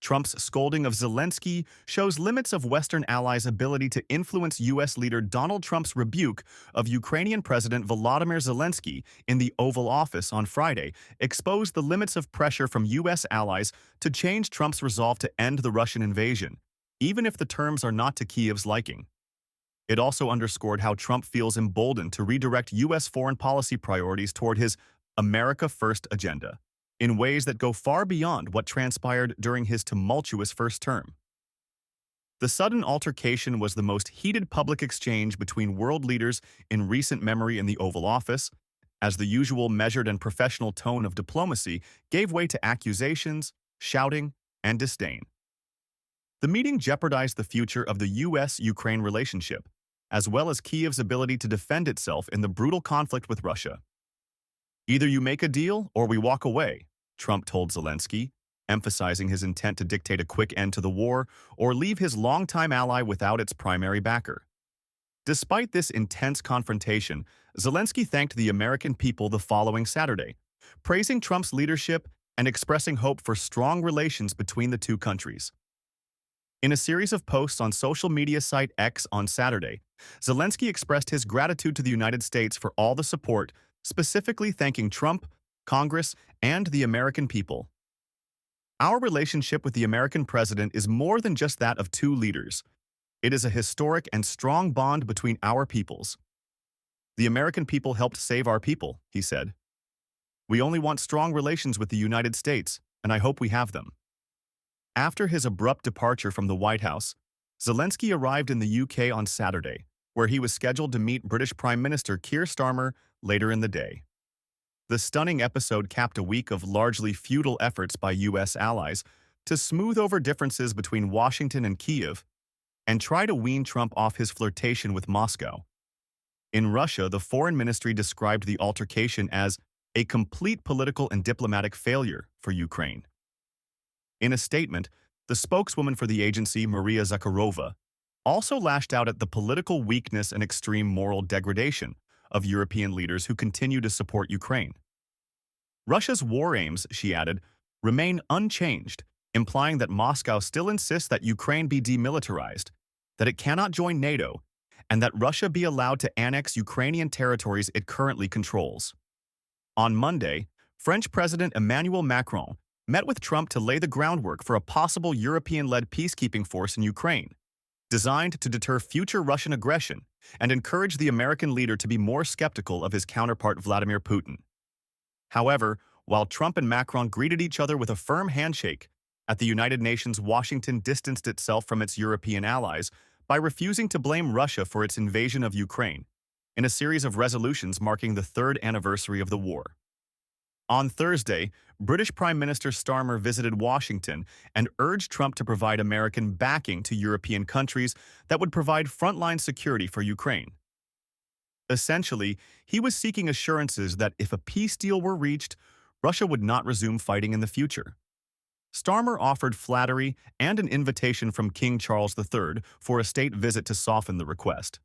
Trump's scolding of Zelenskyy shows limits of Western allies' ability to influence U.S. leader Donald Trump's rebuke of Ukrainian President Volodymyr Zelenskyy in the Oval Office on Friday exposed the limits of pressure from U.S. allies to change Trump's resolve to end the Russian invasion, even if the terms are not to Kyiv's liking. It also underscored how Trump feels emboldened to redirect U.S. foreign policy priorities toward his America First agenda, in ways that go far beyond what transpired during his tumultuous first term. The sudden altercation was the most heated public exchange between world leaders in recent memory in the Oval Office, as the usual measured and professional tone of diplomacy gave way to accusations, shouting, and disdain. The meeting jeopardized the future of the U.S. Ukraine relationship, as well as Kyiv's ability to defend itself in the brutal conflict with Russia. "Either you make a deal or we walk away," Trump told Zelenskyy, emphasizing his intent to dictate a quick end to the war or leave his longtime ally without its primary backer. Despite this intense confrontation, Zelenskyy thanked the American people the following Saturday, praising Trump's leadership and expressing hope for strong relations between the two countries. In a series of posts on social media site X on Saturday, Zelenskyy expressed his gratitude to the United States for all the support, specifically thanking Trump, Congress, and the American people. "Our relationship with the American president is more than just that of two leaders. It is a historic and strong bond between our peoples. The American people helped save our people," he said. "We only want strong relations with the United States, and I hope we have them." After his abrupt departure from the White House, Zelenskyy arrived in the UK on Saturday, where he was scheduled to meet British Prime Minister Keir Starmer later in the day. The stunning episode capped a week of largely futile efforts by U.S. allies to smooth over differences between Washington and Kyiv and try to wean Trump off his flirtation with Moscow. In Russia, the foreign ministry described the altercation as a complete political and diplomatic failure for Ukraine. In a statement, the spokeswoman for the agency, Maria Zakharova, also lashed out at the political weakness and extreme moral degradation of European leaders who continue to support Ukraine. Russia's war aims, she added, remain unchanged, implying that Moscow still insists that Ukraine be demilitarized, that it cannot join NATO, and that Russia be allowed to annex Ukrainian territories it currently controls. On Monday, French President Emmanuel Macron met with Trump to lay the groundwork for a possible European-led peacekeeping force in Ukraine, designed to deter future Russian aggression and encourage the American leader to be more skeptical of his counterpart Vladimir Putin. However, while Trump and Macron greeted each other with a firm handshake, at the United Nations, Washington distanced itself from its European allies by refusing to blame Russia for its invasion of Ukraine, in a series of resolutions marking the third anniversary of the war. On Thursday, British Prime Minister Starmer visited Washington and urged Trump to provide American backing to European countries that would provide frontline security for Ukraine. Essentially, he was seeking assurances that if a peace deal were reached, Russia would not resume fighting in the future. Starmer offered flattery and an invitation from King Charles III for a state visit to soften the request.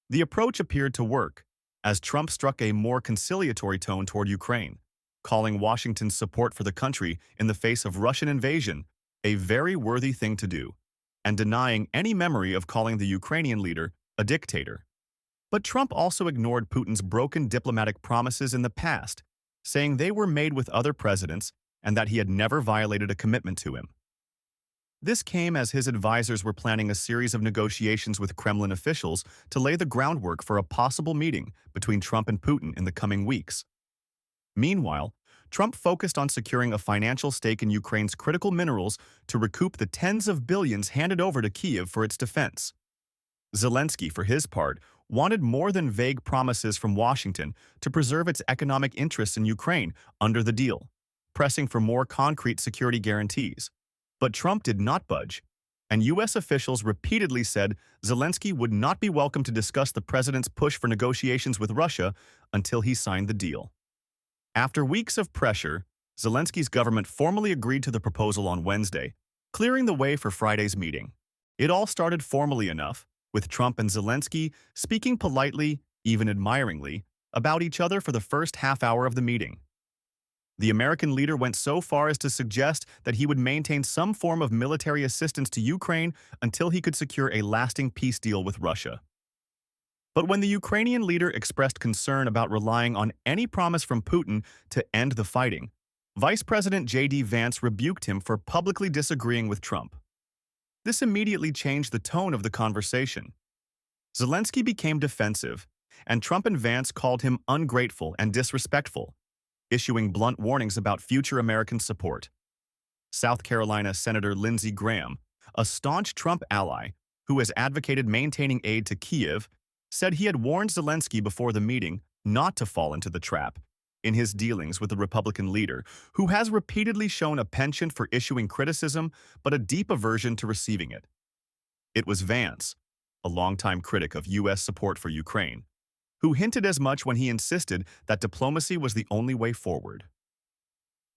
The approach appeared to work, as Trump struck a more conciliatory tone toward Ukraine, calling Washington's support for the country in the face of Russian invasion a very worthy thing to do, and denying any memory of calling the Ukrainian leader a dictator. But Trump also ignored Putin's broken diplomatic promises in the past, saying they were made with other presidents and that he had never violated a commitment to him. This came as his advisors were planning a series of negotiations with Kremlin officials to lay the groundwork for a possible meeting between Trump and Putin in the coming weeks. Meanwhile, Trump focused on securing a financial stake in Ukraine's critical minerals to recoup the tens of billions handed over to Kyiv for its defense. Zelenskyy, for his part, wanted more than vague promises from Washington to preserve its economic interests in Ukraine under the deal, pressing for more concrete security guarantees. But Trump did not budge, and U.S. officials repeatedly said Zelenskyy would not be welcome to discuss the president's push for negotiations with Russia until he signed the deal. After weeks of pressure, Zelenskyy's government formally agreed to the proposal on Wednesday, clearing the way for Friday's meeting. It all started formally enough, with Trump and Zelenskyy speaking politely, even admiringly, about each other for the first half hour of the meeting. The American leader went so far as to suggest that he would maintain some form of military assistance to Ukraine until he could secure a lasting peace deal with Russia. But when the Ukrainian leader expressed concern about relying on any promise from Putin to end the fighting, Vice President J.D. Vance rebuked him for publicly disagreeing with Trump. This immediately changed the tone of the conversation. Zelenskyy became defensive, and Trump and Vance called him ungrateful and disrespectful, issuing blunt warnings about future American support. South Carolina Senator Lindsey Graham, a staunch Trump ally who has advocated maintaining aid to Kyiv, said he had warned Zelenskyy before the meeting not to fall into the trap in his dealings with the Republican leader, who has repeatedly shown a penchant for issuing criticism but a deep aversion to receiving it. It was Vance, a longtime critic of U.S. support for Ukraine, who hinted as much when he insisted that diplomacy was the only way forward.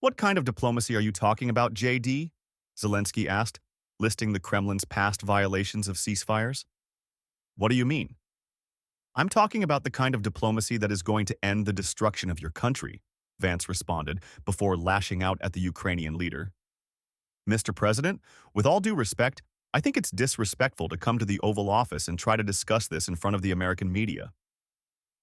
"What kind of diplomacy are you talking about, J.D.?" Zelenskyy asked, listing the Kremlin's past violations of ceasefires. "What do you mean?" "I'm talking about the kind of diplomacy that is going to end the destruction of your country," Vance responded before lashing out at the Ukrainian leader. "Mr. President, with all due respect, I think it's disrespectful to come to the Oval Office and try to discuss this in front of the American media."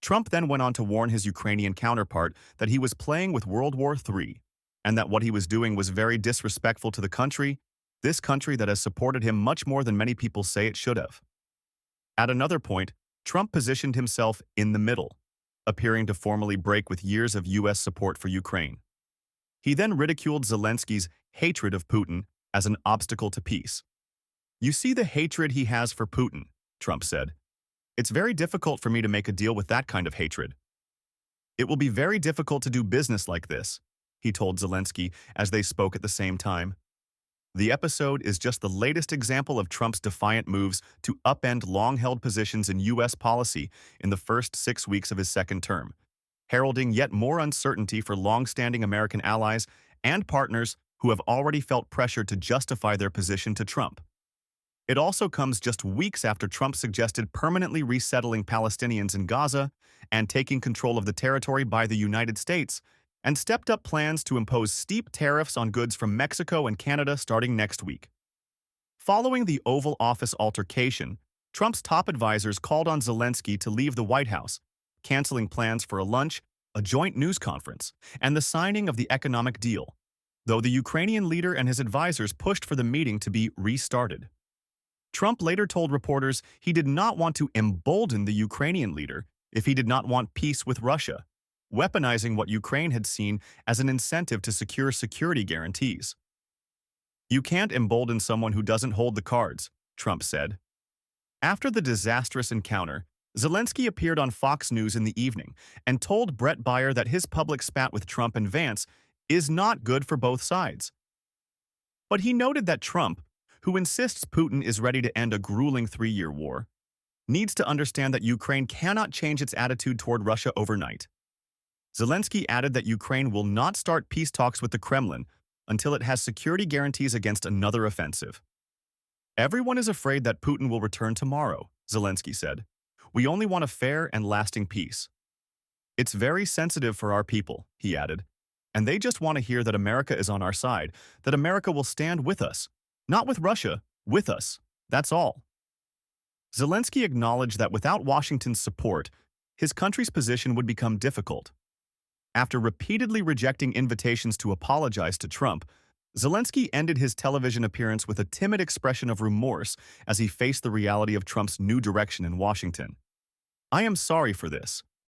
Trump then went on to warn his Ukrainian counterpart that he was playing with World War III, and that what he was doing was very disrespectful to the country, this country that has supported him much more than many people say it should have. At another point, Trump positioned himself in the middle, appearing to formally break with years of U.S. support for Ukraine. He then ridiculed Zelenskyy's hatred of Putin as an obstacle to peace. "You see the hatred he has for Putin," Trump said. "It's very difficult for me to make a deal with that kind of hatred. It will be very difficult to do business like this," he told Zelenskyy as they spoke at the same time. The episode is just the latest example of Trump's defiant moves to upend long-held positions in U.S. policy in the first 6 weeks of his second term, heralding yet more uncertainty for long-standing American allies and partners who have already felt pressure to justify their position to Trump. It also comes just weeks after Trump suggested permanently resettling Palestinians in Gaza and taking control of the territory by the United States, and stepped up plans to impose steep tariffs on goods from Mexico and Canada starting next week. Following the Oval Office altercation, Trump's top advisors called on Zelenskyy to leave the White House, canceling plans for a lunch, a joint news conference, and the signing of the economic deal, though the Ukrainian leader and his advisors pushed for the meeting to be restarted. Trump later told reporters he did not want to embolden the Ukrainian leader if he did not want peace with Russia, weaponizing what Ukraine had seen as an incentive to secure security guarantees. "You can't embolden someone who doesn't hold the cards," Trump said. After the disastrous encounter, Zelenskyy appeared on Fox News in the evening and told Brett Baier that his public spat with Trump and Vance is not good for both sides. But he noted that Trump, who insists Putin is ready to end a grueling 3-year war, needs to understand that Ukraine cannot change its attitude toward Russia overnight. Zelenskyy added that Ukraine will not start peace talks with the Kremlin until it has security guarantees against another offensive. "Everyone is afraid that Putin will return tomorrow," Zelenskyy said. "We only want a fair and lasting peace. It's very sensitive for our people," he added, "and they just want to hear that America is on our side, that America will stand with us, not with Russia, with us. That's all." Zelenskyy acknowledged that without Washington's support, his country's position would become difficult. After repeatedly rejecting invitations to apologize to Trump, Zelenskyy ended his television appearance with a timid expression of remorse as he faced the reality of Trump's new direction in Washington. "I am sorry for this,"